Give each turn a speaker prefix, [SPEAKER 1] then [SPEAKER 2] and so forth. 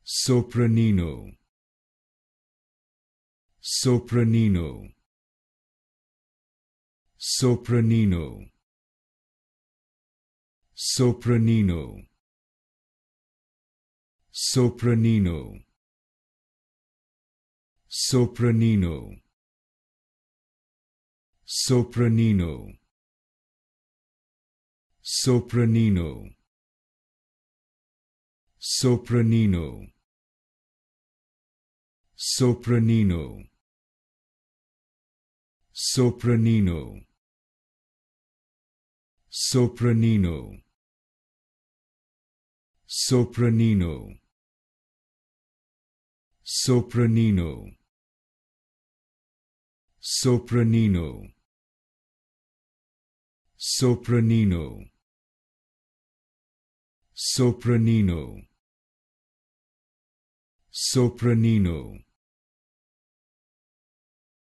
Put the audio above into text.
[SPEAKER 1] Sopranino, Sopranino, Sopranino, Sopranino, Sopranino, Sopranino, Sopranino, Sopranino, Sopranino, Sopranino, Sopranino, Sopranino, Sopranino, Sopranino, Sopranino, Sopranino, Sopranino, Sopranino,